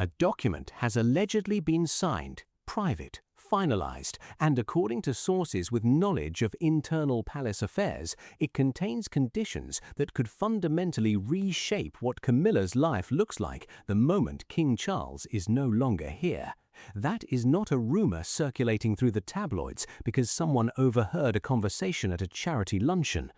A document has allegedly been signed, private, finalized, and according to sources with knowledge of internal palace affairs, it contains conditions that could fundamentally reshape what Camilla's life looks like the moment King Charles is no longer here. That is not a rumor circulating through the tabloids because someone overheard a conversation at a charity luncheon.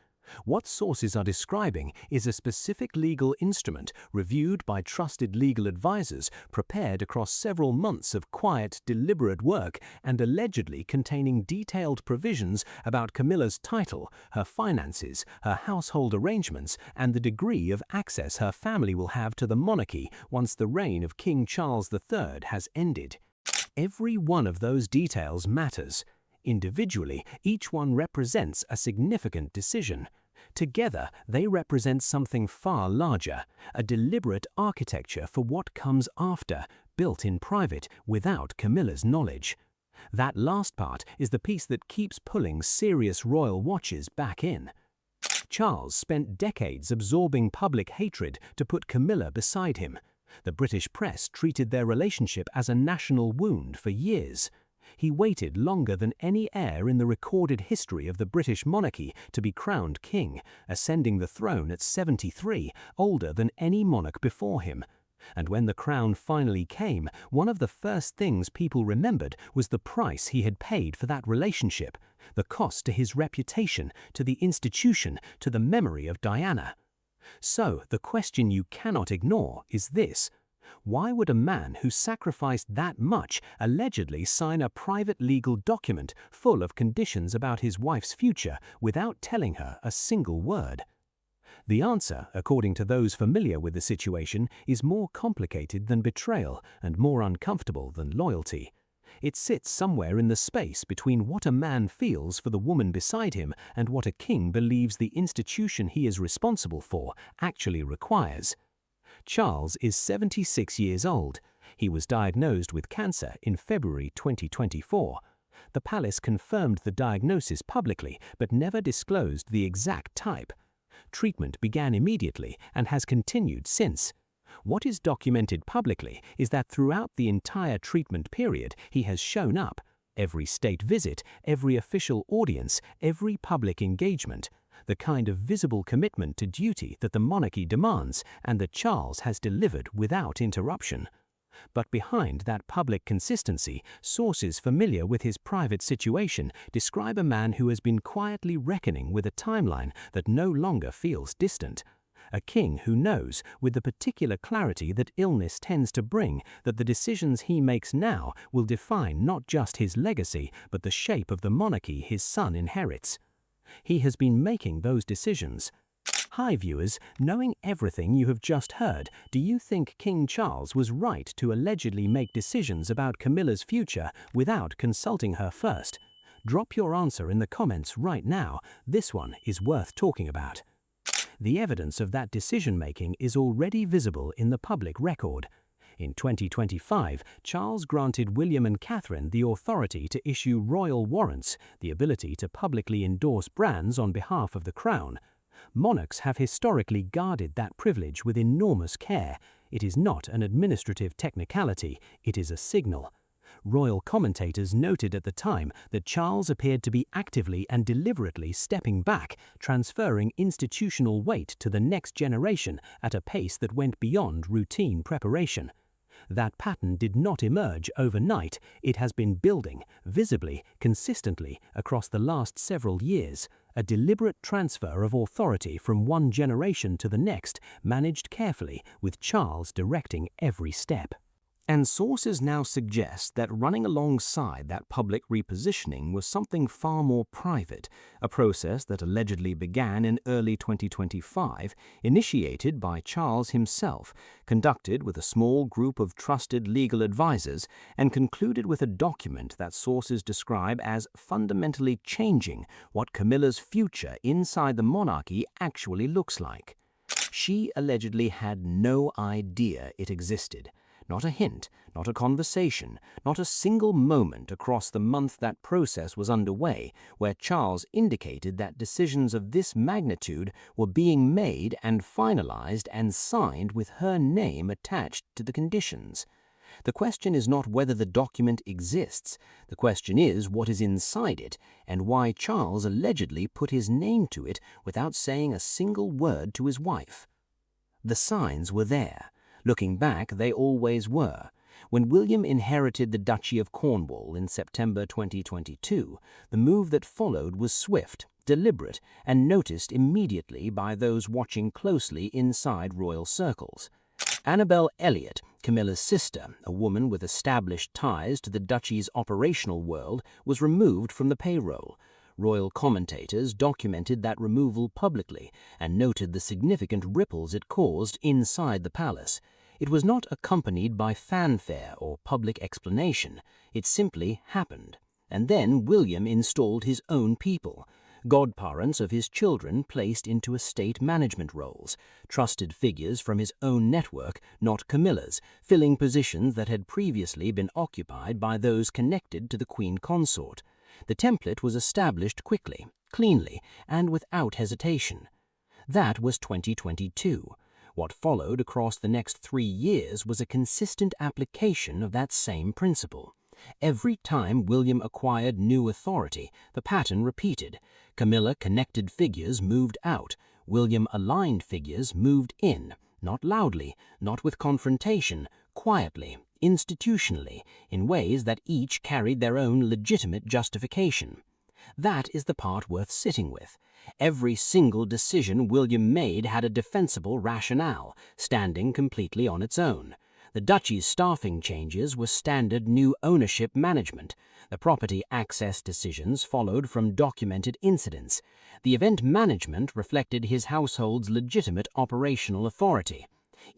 What sources are describing is a specific legal instrument reviewed by trusted legal advisors, prepared across several months of quiet, deliberate work, and allegedly containing detailed provisions about Camilla's title, her finances, her household arrangements, and the degree of access her family will have to the monarchy once the reign of King Charles III has ended. Every one of those details matters. Individually, each one represents a significant decision. Together, they represent something far larger, a deliberate architecture for what comes after, built in private, without Camilla's knowledge. That last part is the piece that keeps pulling serious royal watches back in. Charles spent decades absorbing public hatred to put Camilla beside him. The British press treated their relationship as a national wound for years. He waited longer than any heir in the recorded history of the British monarchy to be crowned king, ascending the throne at 73, older than any monarch before him. And when the crown finally came, one of the first things people remembered was the price he had paid for that relationship, the cost to his reputation, to the institution, to the memory of Diana. So the question you cannot ignore is this: why would a man who sacrificed that much allegedly sign a private legal document full of conditions about his wife's future without telling her a single word? The answer, according to those familiar with the situation, is more complicated than betrayal and more uncomfortable than loyalty. It sits somewhere in the space between what a man feels for the woman beside him and what a king believes the institution he is responsible for actually requires. Charles is 76 years old. He was diagnosed with cancer in February 2024. The palace confirmed the diagnosis publicly but never disclosed the exact type. Treatment began immediately and has continued since. What is documented publicly is that throughout the entire treatment period he has shown up. Every state visit, every official audience, every public engagement. The kind of visible commitment to duty that the monarchy demands and that Charles has delivered without interruption. But behind that public consistency, sources familiar with his private situation describe a man who has been quietly reckoning with a timeline that no longer feels distant. A king who knows, with the particular clarity that illness tends to bring, that the decisions he makes now will define not just his legacy, but the shape of the monarchy his son inherits. He has been making those decisions. Hi viewers, knowing everything you have just heard, do you think King Charles was right to allegedly make decisions about Camilla's future without consulting her first? Drop your answer in the comments right now. This one is worth talking about. The evidence of that decision-making is already visible in the public record. In 2025, Charles granted William and Catherine the authority to issue royal warrants, the ability to publicly endorse brands on behalf of the crown. Monarchs have historically guarded that privilege with enormous care. It is not an administrative technicality, it is a signal. Royal commentators noted at the time that Charles appeared to be actively and deliberately stepping back, transferring institutional weight to the next generation at a pace that went beyond routine preparation. That pattern did not emerge overnight. It has been building, visibly, consistently, across the last several years. A deliberate transfer of authority from one generation to the next, managed carefully, with Charles directing every step. And sources now suggest that running alongside that public repositioning was something far more private, a process that allegedly began in early 2025, initiated by Charles himself, conducted with a small group of trusted legal advisors, and concluded with a document that sources describe as fundamentally changing what Camilla's future inside the monarchy actually looks like. She allegedly had no idea it existed. Not a hint, not a conversation, not a single moment across the month that process was underway where Charles indicated that decisions of this magnitude were being made and finalized and signed with her name attached to the conditions. The question is not whether the document exists. The question is what is inside it and why Charles allegedly put his name to it without saying a single word to his wife. The signs were there. Looking back, they always were. When William inherited the Duchy of Cornwall in September 2022, the move that followed was swift, deliberate, and noticed immediately by those watching closely inside royal circles. Annabel Elliot, Camilla's sister, a woman with established ties to the duchy's operational world, was removed from the payroll. Royal commentators documented that removal publicly and noted the significant ripples it caused inside the palace. It was not accompanied by fanfare or public explanation. It simply happened. And then William installed his own people. Godparents of his children placed into estate management roles, trusted figures from his own network, not Camilla's, filling positions that had previously been occupied by those connected to the Queen Consort. The template was established quickly, cleanly, and without hesitation. That was 2022. What followed across the next 3 years was a consistent application of that same principle. Every time William acquired new authority, the pattern repeated. Camilla connected figures moved out. William aligned figures moved in, not loudly, not with confrontation, quietly, institutionally, in ways that each carried their own legitimate justification. That is the part worth sitting with. Every single decision William made had a defensible rationale, standing completely on its own. The duchy's staffing changes were standard new ownership management. The property access decisions followed from documented incidents. The event management reflected his household's legitimate operational authority.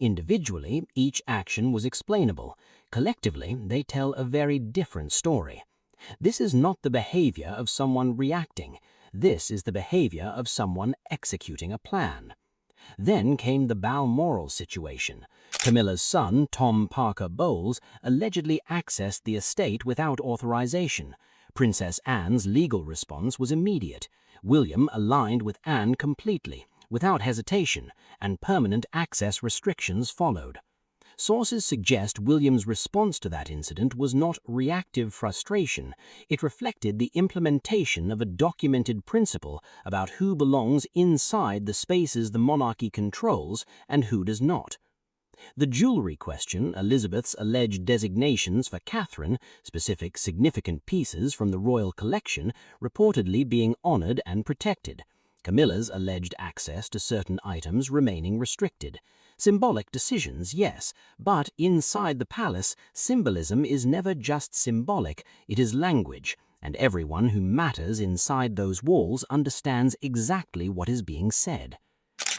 Individually, each action was explainable. Collectively, they tell a very different story. This is not the behavior of someone reacting. This is the behavior of someone executing a plan. Then came the Balmoral situation. Camilla's son, Tom Parker Bowles, allegedly accessed the estate without authorization. Princess Anne's legal response was immediate. William aligned with Anne completely, without hesitation, and permanent access restrictions followed. Sources suggest William's response to that incident was not reactive frustration. It reflected the implementation of a documented principle about who belongs inside the spaces the monarchy controls and who does not. The jewelry question, Elizabeth's alleged designations for Catherine, specific significant pieces from the royal collection, reportedly being honored and protected. Camilla's alleged access to certain items remaining restricted. Symbolic decisions, yes, but inside the palace, symbolism is never just symbolic, it is language, and everyone who matters inside those walls understands exactly what is being said.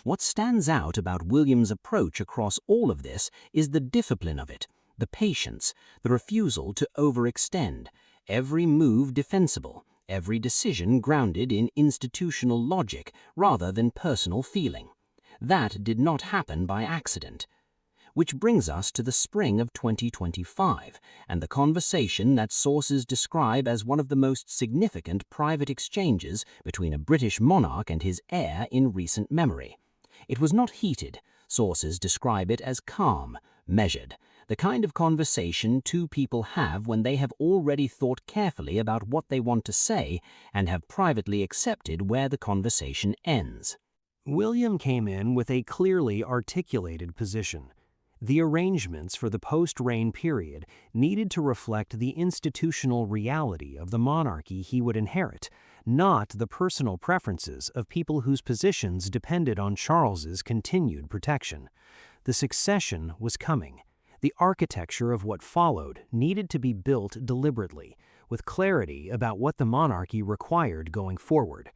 What stands out about William's approach across all of this is the discipline of it, the patience, the refusal to overextend, every move defensible, every decision grounded in institutional logic rather than personal feeling. That did not happen by accident. Which brings us to the spring of 2025 and the conversation that sources describe as one of the most significant private exchanges between a British monarch and his heir in recent memory. It was not heated. Sources describe it as calm, measured, the kind of conversation two people have when they have already thought carefully about what they want to say and have privately accepted where the conversation ends. William came in with a clearly articulated position. The arrangements for the post-reign period needed to reflect the institutional reality of the monarchy he would inherit, not the personal preferences of people whose positions depended on Charles's continued protection. The succession was coming. The architecture of what followed needed to be built deliberately, with clarity about what the monarchy required going forward.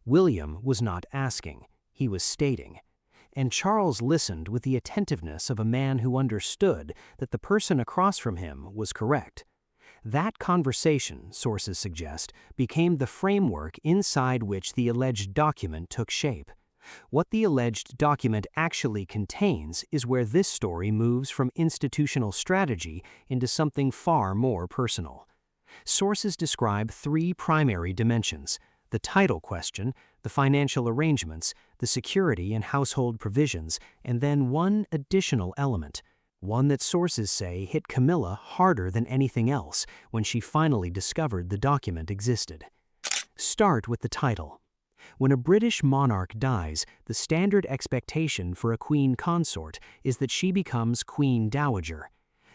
William was not asking. He was stating, and Charles listened with the attentiveness of a man who understood that the person across from him was correct. That conversation, sources suggest, became the framework inside which the alleged document took shape. What the alleged document actually contains is where this story moves from institutional strategy into something far more personal. Sources describe 3 primary dimensions: the title question, the financial arrangements, the security and household provisions, and then one additional element: one that sources say hit Camilla harder than anything else when she finally discovered the document existed. Start with the title. When a British monarch dies, the standard expectation for a queen consort is that she becomes Queen Dowager.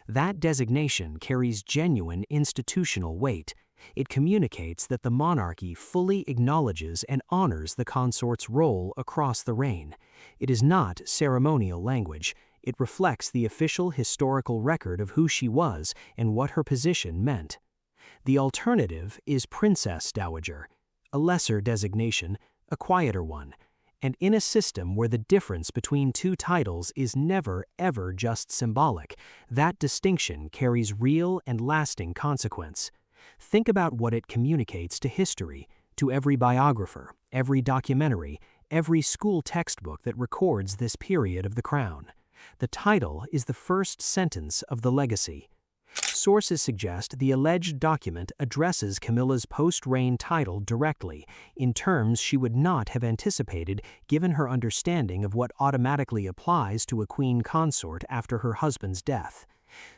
That designation carries genuine institutional weight. It communicates that the monarchy fully acknowledges and honors the consort's role across the reign. It is not ceremonial language. It reflects the official historical record of who she was and what her position meant. The alternative is Princess Dowager, a lesser designation, a quieter one, and in a system where the difference between two titles is never, ever just symbolic, that distinction carries real and lasting consequence. Think about what it communicates to history, to every biographer, every documentary, every school textbook that records this period of the crown. The title is the first sentence of the legacy. Sources suggest the alleged document addresses Camilla's post-reign title directly, in terms she would not have anticipated given her understanding of what automatically applies to a queen consort after her husband's death.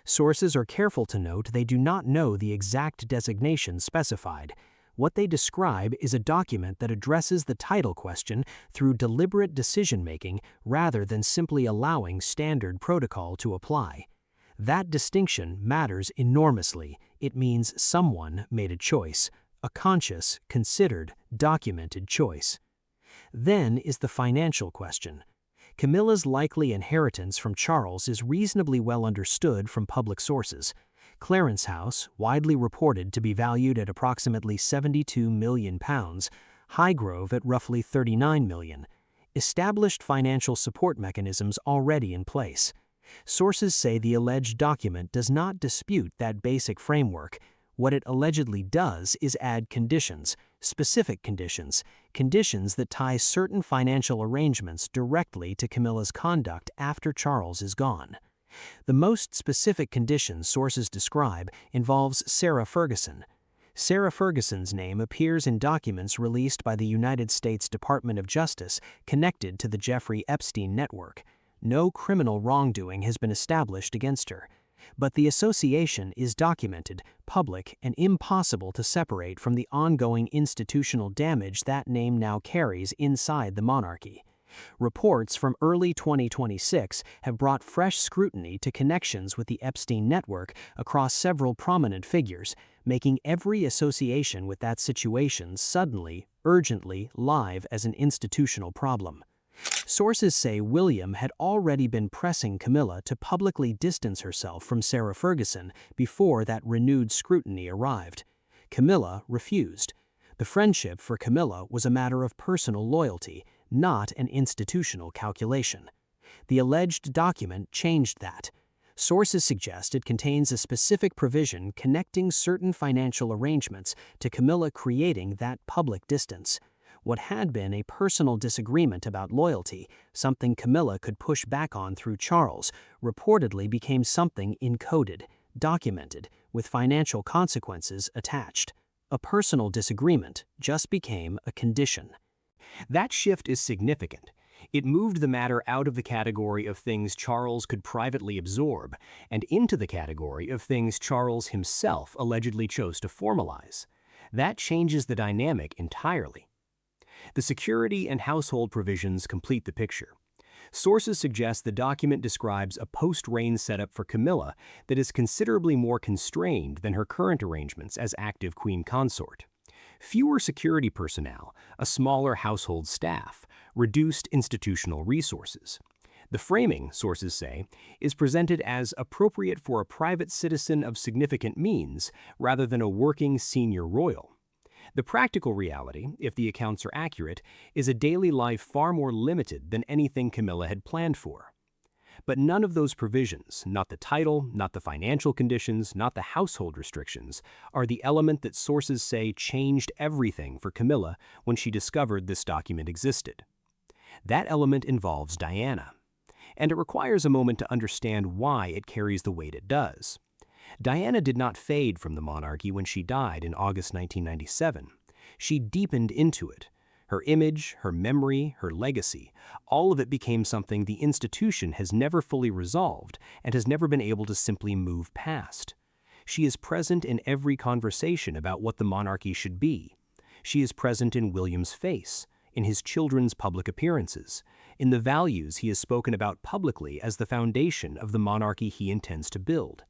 Sources are careful to note they do not know the exact designation specified. What they describe is a document that addresses the title question through deliberate decision-making rather than simply allowing standard protocol to apply. That distinction matters enormously. It means someone made a choice, a conscious, considered, documented choice. Then is the financial question. Camilla's likely inheritance from Charles is reasonably well understood from public sources. Clarence House, widely reported to be valued at approximately £72 million, Highgrove at roughly £39 million. Established financial support mechanisms already in place. Sources say the alleged document does not dispute that basic framework. What it allegedly does is add conditions, specific conditions, conditions that tie certain financial arrangements directly to Camilla's conduct after Charles is gone. The most specific condition sources describe involves Sarah Ferguson. Sarah Ferguson's name appears in documents released by the United States Department of Justice connected to the Jeffrey Epstein network. No criminal wrongdoing has been established against her, but the association is documented, public, and impossible to separate from the ongoing institutional damage that name now carries inside the monarchy. Reports from early 2026 have brought fresh scrutiny to connections with the Epstein network across several prominent figures, making every association with that situation suddenly, urgently, live as an institutional problem. Sources say William had already been pressing Camilla to publicly distance herself from Sarah Ferguson before that renewed scrutiny arrived. Camilla refused. The friendship for Camilla was a matter of personal loyalty, not an institutional calculation. The alleged document changed that. Sources suggest it contains a specific provision connecting certain financial arrangements to Camilla creating that public distance. What had been a personal disagreement about loyalty, something Camilla could push back on through Charles, reportedly became something encoded, documented, with financial consequences attached. A personal disagreement just became a condition. That shift is significant. It moved the matter out of the category of things Charles could privately absorb and into the category of things Charles himself allegedly chose to formalize. That changes the dynamic entirely. The security and household provisions complete the picture. Sources suggest the document describes a post-reign setup for Camilla that is considerably more constrained than her current arrangements as active queen consort. Fewer security personnel, a smaller household staff, reduced institutional resources. The framing, sources say, is presented as appropriate for a private citizen of significant means rather than a working senior royal. The practical reality, if the accounts are accurate, is a daily life far more limited than anything Camilla had planned for. But none of those provisions, not the title, not the financial conditions, not the household restrictions, are the element that sources say changed everything for Camilla when she discovered this document existed. That element involves Diana, and it requires a moment to understand why it carries the weight it does. Diana did not fade from the monarchy when she died in August 1997. She deepened into it. Her image, her memory, her legacy, all of it became something the institution has never fully resolved and has never been able to simply move past. She is present in every conversation about what the monarchy should be. She is present in William's face, in his children's public appearances, in the values he has spoken about publicly as the foundation of the monarchy he intends to build.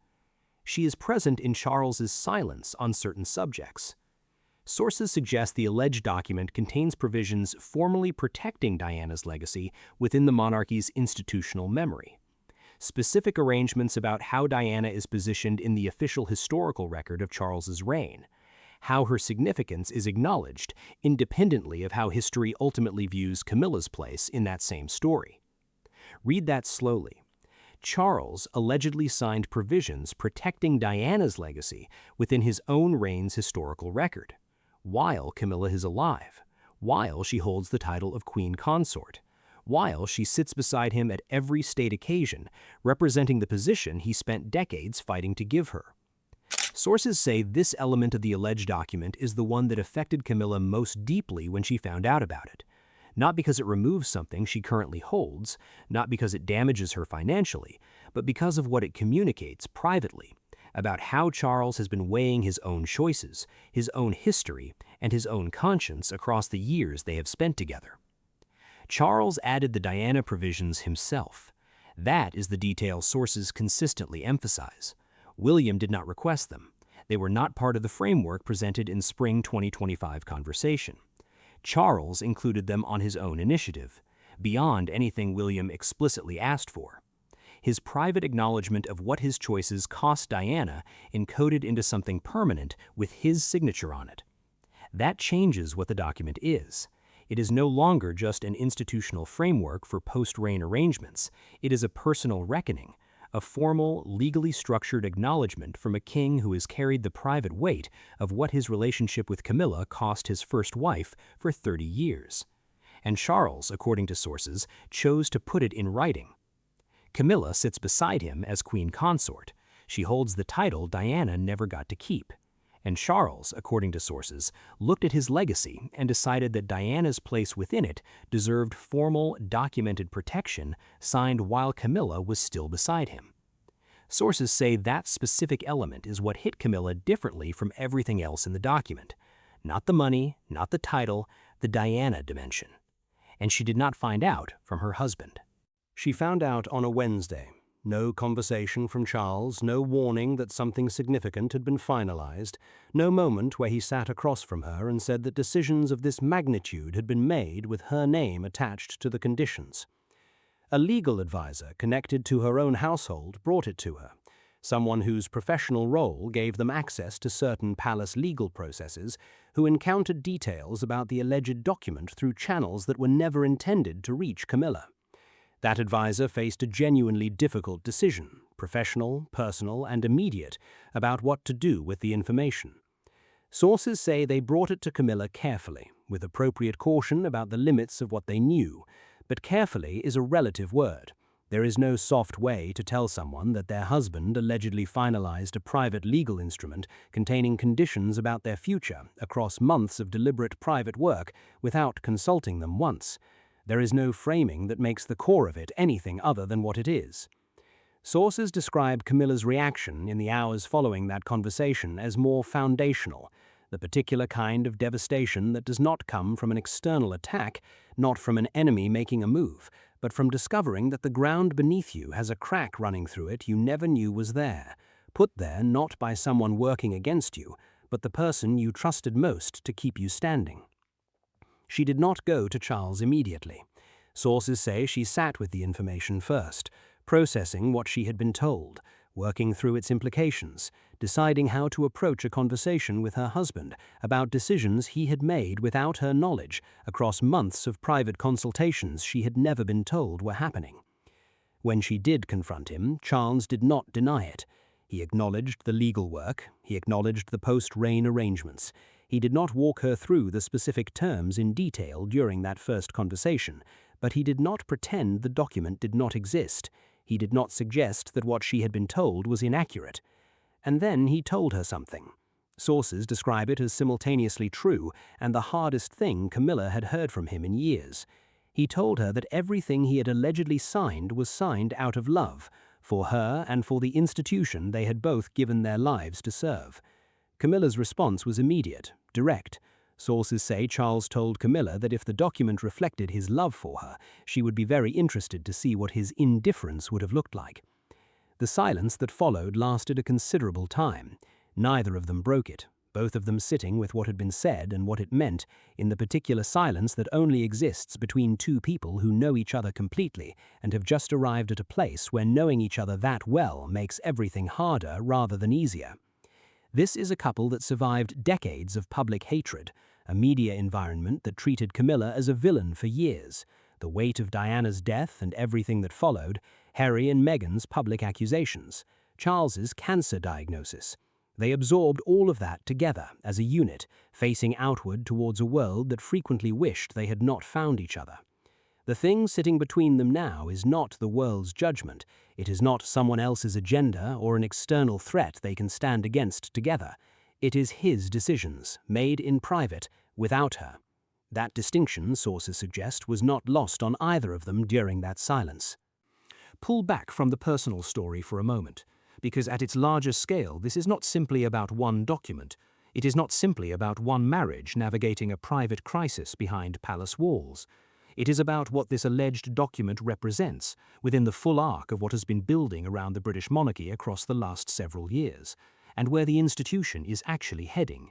She is present in Charles's silence on certain subjects. Sources suggest the alleged document contains provisions formally protecting Diana's legacy within the monarchy's institutional memory. Specific arrangements about how Diana is positioned in the official historical record of Charles's reign, how her significance is acknowledged independently of how history ultimately views Camilla's place in that same story. Read that slowly. Charles allegedly signed provisions protecting Diana's legacy within his own reign's historical record, while Camilla is alive, while she holds the title of Queen Consort, while she sits beside him at every state occasion, representing the position he spent decades fighting to give her. Sources say this element of the alleged document is the one that affected Camilla most deeply when she found out about it. Not because it removes something she currently holds, not because it damages her financially, but because of what it communicates privately about how Charles has been weighing his own choices, his own history, and his own conscience across the years they have spent together. Charles added the Diana provisions himself. That is the detail sources consistently emphasize. William did not request them. They were not part of the framework presented in spring 2025 conversation. Charles included them on his own initiative, beyond anything William explicitly asked for. His private acknowledgement of what his choices cost Diana encoded into something permanent with his signature on it. That changes what the document is. It is no longer just an institutional framework for post-reign arrangements. It is a personal reckoning, a formal, legally structured acknowledgement from a king who has carried the private weight of what his relationship with Camilla cost his first wife for 30 years. And Charles, according to sources, chose to put it in writing. Camilla sits beside him as Queen Consort. She holds the title Diana never got to keep. And Charles, according to sources, looked at his legacy and decided that Diana's place within it deserved formal, documented protection signed while Camilla was still beside him. Sources say that specific element is what hit Camilla differently from everything else in the document. Not the money, not the title, the Diana dimension. And she did not find out from her husband. She found out on a Wednesday. No conversation from Charles, no warning that something significant had been finalized, no moment where he sat across from her and said that decisions of this magnitude had been made with her name attached to the conditions. A legal advisor connected to her own household brought it to her, someone whose professional role gave them access to certain palace legal processes, who encountered details about the alleged document through channels that were never intended to reach Camilla. That advisor faced a genuinely difficult decision, professional, personal, and immediate, about what to do with the information. Sources say they brought it to Camilla carefully, with appropriate caution about the limits of what they knew, but carefully is a relative word. There is no soft way to tell someone that their husband allegedly finalized a private legal instrument containing conditions about their future across months of deliberate private work without consulting them once. There is no framing that makes the core of it anything other than what it is. Sources describe Camilla's reaction in the hours following that conversation as more foundational, the particular kind of devastation that does not come from an external attack, not from an enemy making a move, but from discovering that the ground beneath you has a crack running through it you never knew was there, put there not by someone working against you, but the person you trusted most to keep you standing. She did not go to Charles immediately. Sources say she sat with the information first, processing what she had been told, working through its implications, deciding how to approach a conversation with her husband about decisions he had made without her knowledge across months of private consultations she had never been told were happening. When she did confront him, Charles did not deny it. He acknowledged the legal work, he acknowledged the post-reign arrangements. He did not walk her through the specific terms in detail during that first conversation, but he did not pretend the document did not exist. He did not suggest that what she had been told was inaccurate. And then he told her something. Sources describe it as simultaneously true and the hardest thing Camilla had heard from him in years. He told her that everything he had allegedly signed was signed out of love, for her and for the institution they had both given their lives to serve. Camilla's response was immediate, direct. Sources say Charles told Camilla that if the document reflected his love for her, she would be very interested to see what his indifference would have looked like. The silence that followed lasted a considerable time. Neither of them broke it, both of them sitting with what had been said and what it meant in the particular silence that only exists between two people who know each other completely and have just arrived at a place where knowing each other that well makes everything harder rather than easier. This is a couple that survived decades of public hatred, a media environment that treated Camilla as a villain for years, the weight of Diana's death and everything that followed, Harry and Meghan's public accusations, Charles's cancer diagnosis. They absorbed all of that together as a unit, facing outward towards a world that frequently wished they had not found each other. The thing sitting between them now is not the world's judgment. It is not someone else's agenda or an external threat they can stand against together. It is his decisions, made in private, without her. That distinction, sources suggest, was not lost on either of them during that silence. Pull back from the personal story for a moment, because at its larger scale, this is not simply about one document. It is not simply about one marriage navigating a private crisis behind palace walls. It is about what this alleged document represents within the full arc of what has been building around the British monarchy across the last several years, and where the institution is actually heading.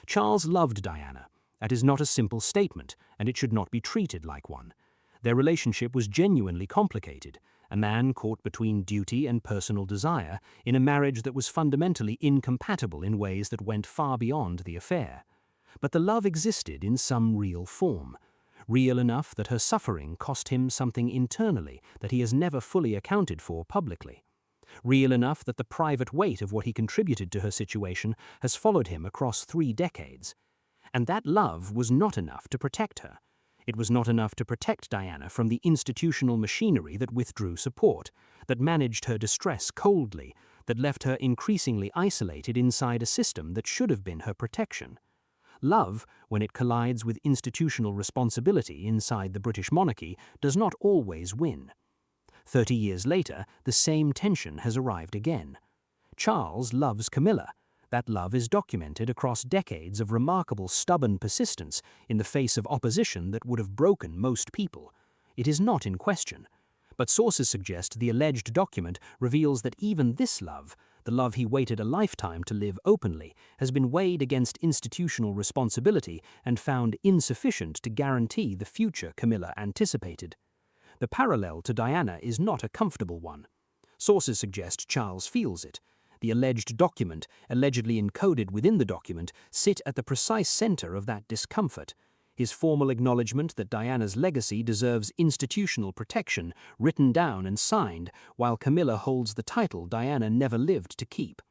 Charles loved Diana. That is not a simple statement, and it should not be treated like one. Their relationship was genuinely complicated, a man caught between duty and personal desire in a marriage that was fundamentally incompatible in ways that went far beyond the affair. But the love existed in some real form, real enough that her suffering cost him something internally that he has never fully accounted for publicly, real enough that the private weight of what he contributed to her situation has followed him across 3 decades. And that love was not enough to protect her. It was not enough to protect Diana from the institutional machinery that withdrew support, that managed her distress coldly, that left her increasingly isolated inside a system that should have been her protection. Love, when it collides with institutional responsibility inside the British monarchy, does not always win. 30 years later, the same tension has arrived again. Charles loves Camilla. That love is documented across decades of remarkable stubborn persistence in the face of opposition that would have broken most people. It is not in question. But sources suggest the alleged document reveals that even this love, the love he waited a lifetime to live openly, has been weighed against institutional responsibility and found insufficient to guarantee the future Camilla anticipated. The parallel to Diana is not a comfortable one. Sources suggest Charles feels it. The alleged document, allegedly encoded within the document, sit at the precise center of that discomfort. His formal acknowledgement that Diana's legacy deserves institutional protection, written down and signed, while Camilla holds the title Diana never lived to keep.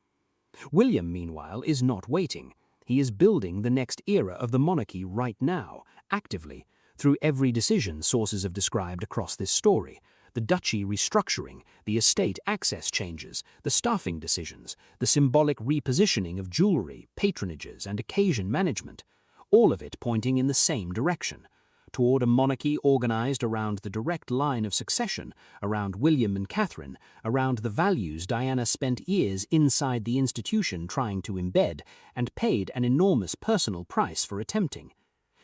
William, meanwhile, is not waiting. He is building the next era of the monarchy right now, actively, through every decision sources have described across this story. The duchy restructuring, the estate access changes, the staffing decisions, the symbolic repositioning of jewelry, patronages, and occasion management, all of it pointing in the same direction, toward a monarchy organized around the direct line of succession, around William and Catherine, around the values Diana spent years inside the institution trying to embed and paid an enormous personal price for attempting.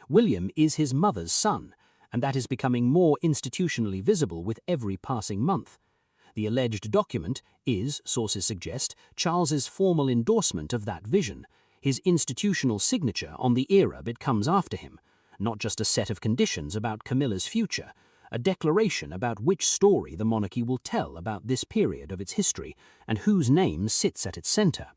William is his mother's son, and that is becoming more institutionally visible with every passing month. The alleged document is, sources suggest, Charles's formal endorsement of that vision, his institutional signature on the era that comes after him, not just a set of conditions about Camilla's future, a declaration about which story the monarchy will tell about this period of its history and whose name sits at its center.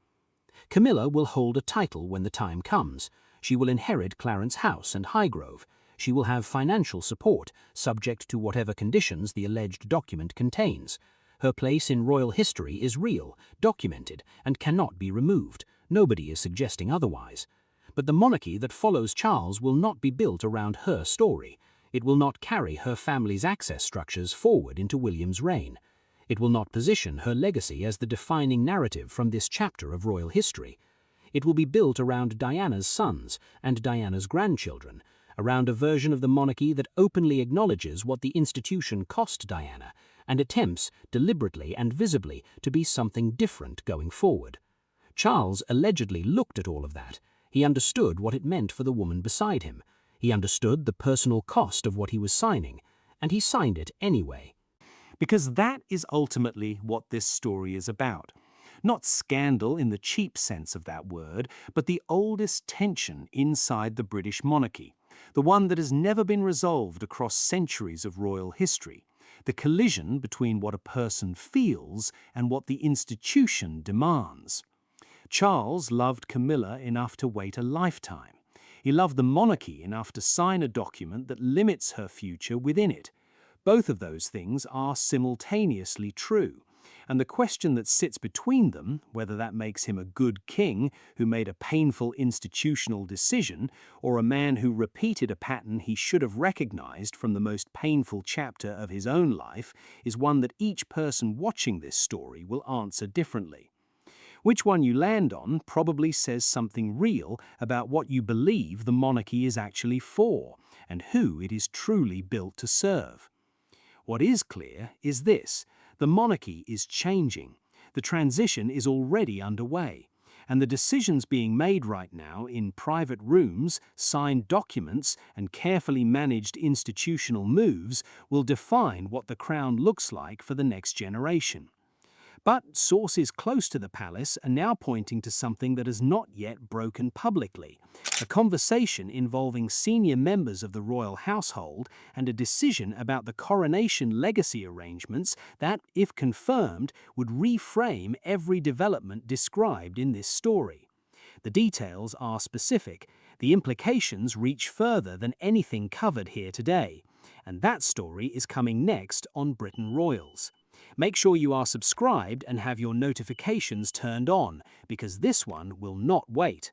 Camilla will hold a title when the time comes. She will inherit Clarence House and Highgrove. She will have financial support, subject to whatever conditions the alleged document contains. Her place in royal history is real, documented, and cannot be removed. Nobody is suggesting otherwise. But the monarchy that follows Charles will not be built around her story. It will not carry her family's access structures forward into William's reign. It will not position her legacy as the defining narrative from this chapter of royal history. It will be built around Diana's sons and Diana's grandchildren, around a version of the monarchy that openly acknowledges what the institution cost Diana and attempts, deliberately and visibly, to be something different going forward. Charles allegedly looked at all of that. He understood what it meant for the woman beside him. He understood the personal cost of what he was signing, and he signed it anyway. Because that is ultimately what this story is about. Not scandal in the cheap sense of that word, but the oldest tension inside the British monarchy, the one that has never been resolved across centuries of royal history, the collision between what a person feels and what the institution demands. Charles loved Camilla enough to wait a lifetime. He loved the monarchy enough to sign a document that limits her future within it. Both of those things are simultaneously true, and the question that sits between them, whether that makes him a good king who made a painful institutional decision, or a man who repeated a pattern he should have recognized from the most painful chapter of his own life, is one that each person watching this story will answer differently. Which one you land on probably says something real about what you believe the monarchy is actually for, and who it is truly built to serve. What is clear is this: the monarchy is changing. The transition is already underway, and the decisions being made right now in private rooms, signed documents, and carefully managed institutional moves will define what the crown looks like for the next generation. But sources close to the palace are now pointing to something that has not yet broken publicly, a conversation involving senior members of the royal household and a decision about the coronation legacy arrangements that, if confirmed, would reframe every development described in this story. The details are specific, the implications reach further than anything covered here today, and that story is coming next on Britain Royals. Make sure you are subscribed and have your notifications turned on, because this one will not wait.